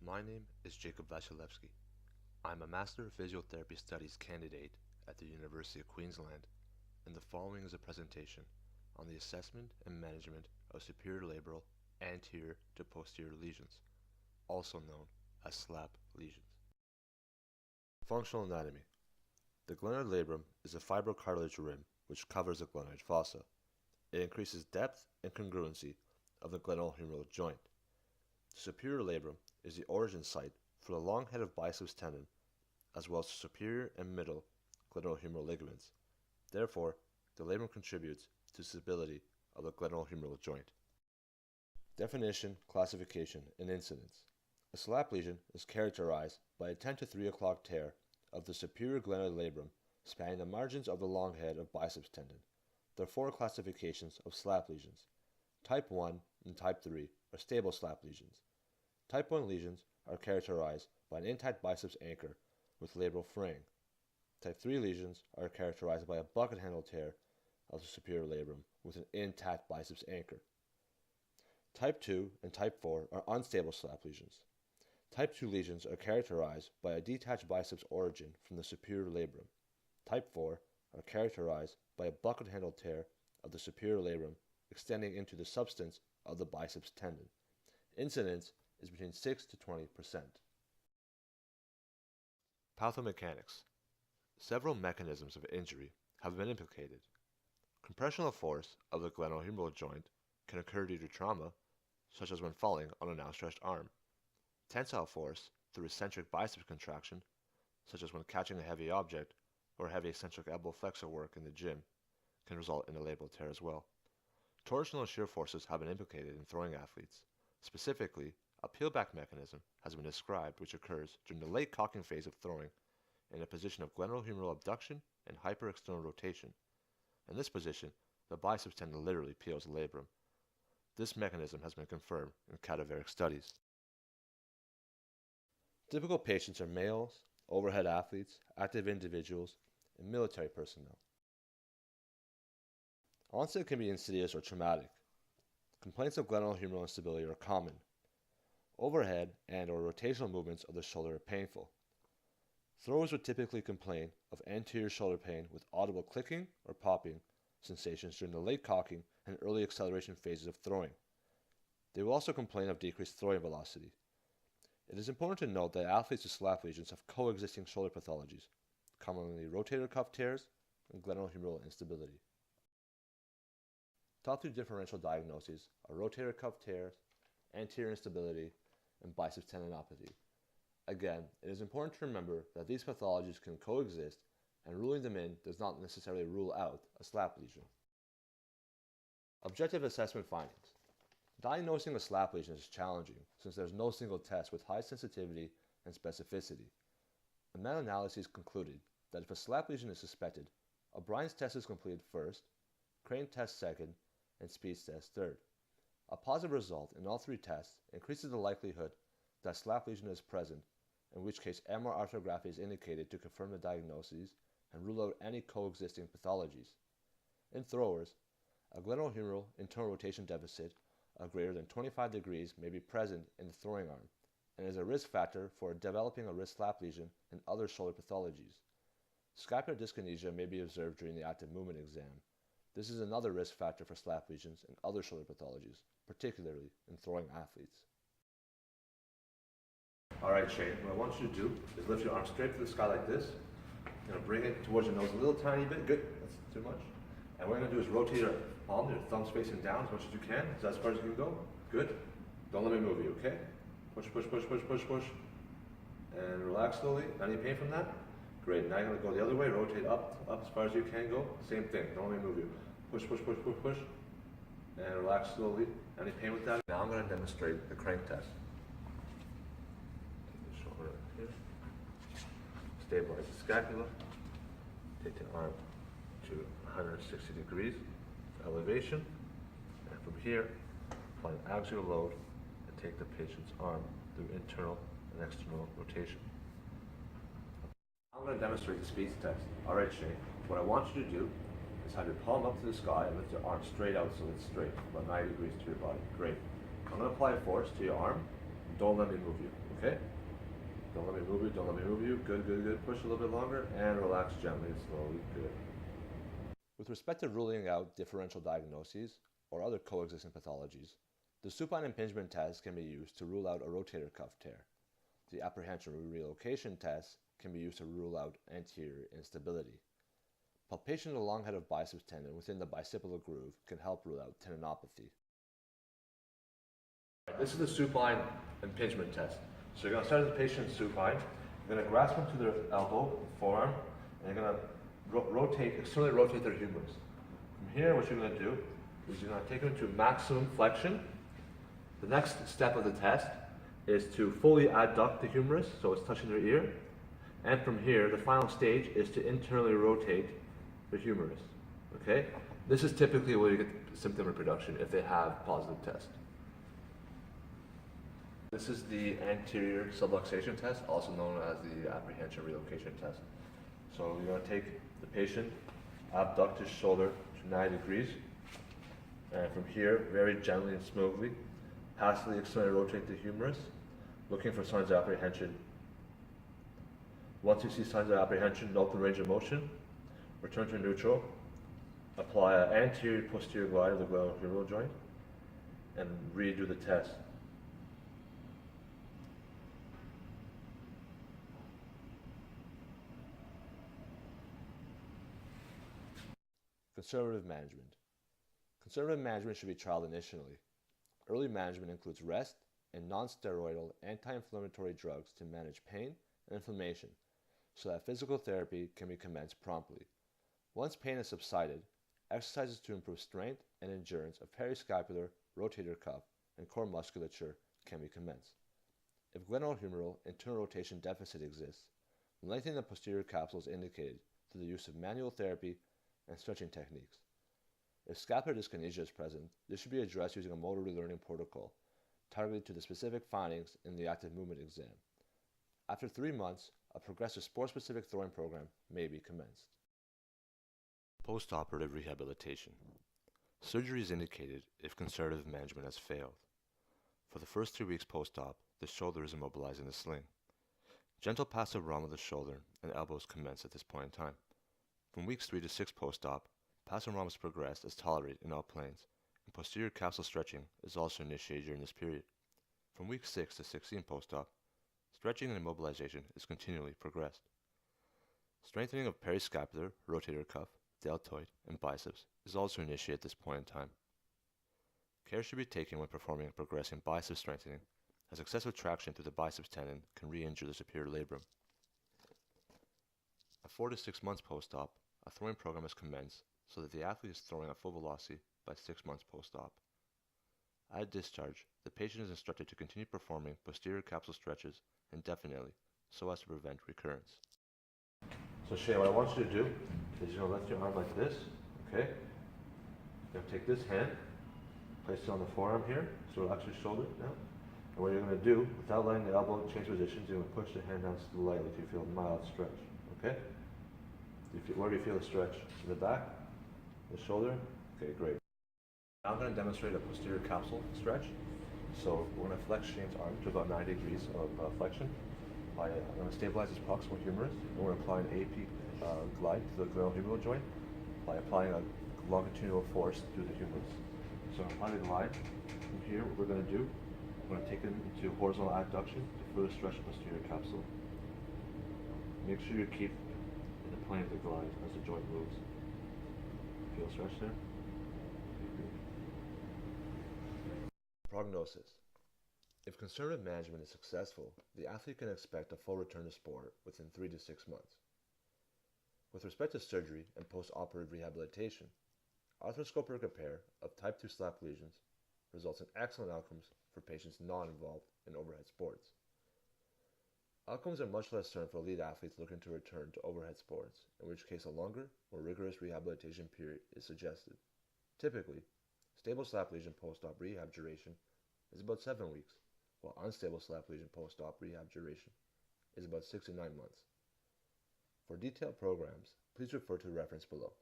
My name is Jacob Vasilevsky. I'm a Master of Physiotherapy Studies candidate at the University of Queensland, and the following is a presentation on the assessment and management of superior labral anterior to posterior lesions, also known as SLAP lesions. Functional anatomy. The glenoid labrum is a fibrocartilage rim which covers the glenoid fossa. It increases depth and congruency of the glenohumeral joint. The superior labrum is the origin site for the long head of biceps tendon, as well as the superior and middle glenohumeral ligaments. Therefore, the labrum contributes to stability of the glenohumeral joint. Definition, classification, and incidence. A SLAP lesion is characterized by a 10 to 3 o'clock tear of the superior glenoid labrum spanning the margins of the long head of biceps tendon. There are 4 classifications of SLAP lesions. Type 1 and Type 3 are stable SLAP lesions. Type 1 lesions are characterized by an intact biceps anchor with labral fraying. Type 3 lesions are characterized by a bucket handle tear of the superior labrum with an intact biceps anchor. Type 2 and Type 4 are unstable SLAP lesions. Type 2 lesions are characterized by a detached biceps origin from the superior labrum. Type 4 are characterized by a bucket handle tear of the superior labrum extending into the substance of the biceps tendon. Incidence is between 6 to 20%. Pathomechanics. Several mechanisms of injury have been implicated. Compressional force of the glenohumeral joint can occur due to trauma, such as when falling on an outstretched arm. Tensile force through eccentric biceps contraction, such as when catching a heavy object or heavy eccentric elbow flexor work in the gym, can result in a labral tear as well. Torsional and shear forces have been implicated in throwing athletes. Specifically, a peel-back mechanism has been described which occurs during the late cocking phase of throwing in a position of glenohumeral abduction and hyperexternal rotation. In this position, the biceps tendon literally peels the labrum. This mechanism has been confirmed in cadaveric studies. Typical patients are males, overhead athletes, active individuals, and military personnel. Onset can be insidious or traumatic. Complaints of glenohumeral instability are common. Overhead and or rotational movements of the shoulder are painful. Throwers would typically complain of anterior shoulder pain with audible clicking or popping sensations during the late cocking and early acceleration phases of throwing. They will also complain of decreased throwing velocity. It is important to note that athletes with SLAP lesions have coexisting shoulder pathologies, commonly rotator cuff tears and glenohumeral instability. Top 3 differential diagnoses are rotator cuff tears, anterior instability, and biceps tendinopathy. Again, it is important to remember that these pathologies can coexist, and ruling them in does not necessarily rule out a SLAP lesion. Objective assessment findings. Diagnosing a SLAP lesion is challenging since there is no single test with high sensitivity and specificity. A meta-analysis concluded that if a SLAP lesion is suspected, Obrien's test is completed first, Crane test second, and Speed's test third. A positive result in all 3 tests increases the likelihood that SLAP lesion is present, in which case MR arthrography is indicated to confirm the diagnoses and rule out any coexisting pathologies. In throwers, a glenohumeral internal rotation deficit of greater than 25 degrees may be present in the throwing arm and is a risk factor for developing a wrist SLAP lesion and other shoulder pathologies. Scapular dyskinesia may be observed during the active movement exam. This is another risk factor for SLAP lesions and other shoulder pathologies, particularly in throwing athletes. Alright Shane, what I want you to do is lift your arm straight to the sky like this. You're going to bring it towards your nose a little tiny bit. Good, that's too much. And what we're going to do is rotate your palm, your thumbs facing down as much as you can. Is that as far as you can go? Good. Don't let me move you, okay? Push, push, push, push, push, push. And relax slowly. Any pain from that? Great. Now you're going to go the other way. Rotate up as far as you can go. Same thing. Don't let me move you. Push, push, push, push, push. And relax slowly. Any pain with that? Now I'm going to demonstrate the crank test. Take the shoulder here. Stabilize the scapula. Take the arm to 160 degrees elevation. And from here, apply an axial load and take the patient's arm through internal and external rotation. I'm going to demonstrate the Speed's test. Alright Shane, what I want you to do is have your palm up to the sky and lift your arm straight out so it's straight, about 90 degrees to your body. Great. I'm going to apply a force to your arm, Don't let me move you, okay? Don't let me move you, don't let me move you. Good, good, good. Push a little bit longer and relax gently and slowly. Good. With respect to ruling out differential diagnoses or other coexisting pathologies, the supine impingement test can be used to rule out a rotator cuff tear. The Apprehension-Relocation Test can be used to rule out anterior instability. Palpation of the long head of biceps tendon within the bicipital groove can help rule out tendinopathy. This is the supine impingement test. So you're going to start the patient supine. You're going to grasp them to their elbow, forearm, and you're going to externally rotate their humerus. From here, what you're going to do is you're going to take them to maximum flexion. The next step of the test is to fully adduct the humerus, so it's touching their ear. And from here, the final stage is to internally rotate the humerus. Okay? This is typically where you get symptom reproduction if they have positive test. This is the anterior subluxation test, also known as the Apprehension-Relocation Test. So you're going to take the patient, abduct his shoulder to 90 degrees, and from here, very gently and smoothly, passively externally rotate the humerus, looking for signs of apprehension. Once you see signs of apprehension, note the range of motion, return to neutral, apply an anterior posterior glide of the glenohumeral joint, and redo the test. Conservative management. Conservative management should be trialed initially. Early management includes rest and non-steroidal anti-inflammatory drugs to manage pain and inflammation so that physical therapy can be commenced promptly. Once pain has subsided, exercises to improve strength and endurance of periscapular, rotator cuff, and core musculature can be commenced. If glenohumeral internal rotation deficit exists, lengthening the posterior capsule is indicated through the use of manual therapy and stretching techniques. If scapular dyskinesia is present, this should be addressed using a motor relearning protocol targeted to the specific findings in the active movement exam. After 3 months, a progressive sport-specific throwing program may be commenced. Post-operative rehabilitation. Surgery is indicated if conservative management has failed. For the first 3 weeks post-op, the shoulder is immobilized in the sling. Gentle passive ROM of the shoulder and elbows commence at this point in time. From weeks 3 to 6 post-op, passive ROM is progressed as tolerated in all planes, and posterior capsule stretching is also initiated during this period. From week 6 to 16 post-op, stretching and immobilization is continually progressed. Strengthening of periscapular, rotator cuff, deltoid, and biceps is also initiated at this point in time. Care should be taken when performing and progressing bicep strengthening, as excessive traction through the biceps tendon can re-injure the superior labrum. At 4 to 6 months post-op, a throwing program is commenced so that the athlete is throwing at full velocity by 6 months post-op. At discharge, the patient is instructed to continue performing posterior capsule stretches indefinitely so as to prevent recurrence. So Shay, what I want you to do is you're going to lift your arm like this, okay? You're going to take this hand, place it on the forearm here, so relax your shoulder now. And what you're going to do, without letting the elbow change positions, you're going to push the hand down slightly to feel a mild stretch, okay? Where do you feel the stretch? In the back? The shoulder? Okay, great. Now I'm going to demonstrate a posterior capsule stretch. So we're going to flex Shane's arm to about 90 degrees of flexion. I'm going to stabilize his proximal humerus, and we're going to apply an AP glide to the glenohumeral joint by applying a longitudinal force through the humerus. So apply the glide. From here, what we're going to do, we're going to take him into horizontal adduction to further stretch the posterior capsule. Make sure you keep in the plane of the glide as the joint moves. Feel stretch there? Prognosis. If conservative management is successful, the athlete can expect a full return to sport within 3 to 6 months. With respect to surgery and post-operative rehabilitation, arthroscopic repair of type 2 slap lesions results in excellent outcomes for patients not involved in overhead sports. Outcomes are much less certain for elite athletes looking to return to overhead sports, in which case a longer, more rigorous rehabilitation period is suggested. Typically, stable slap lesion post-op rehab duration is about 7 weeks, while unstable slap lesion post-op rehab duration is about 6 to 9 months. For detailed programs, please refer to the reference below.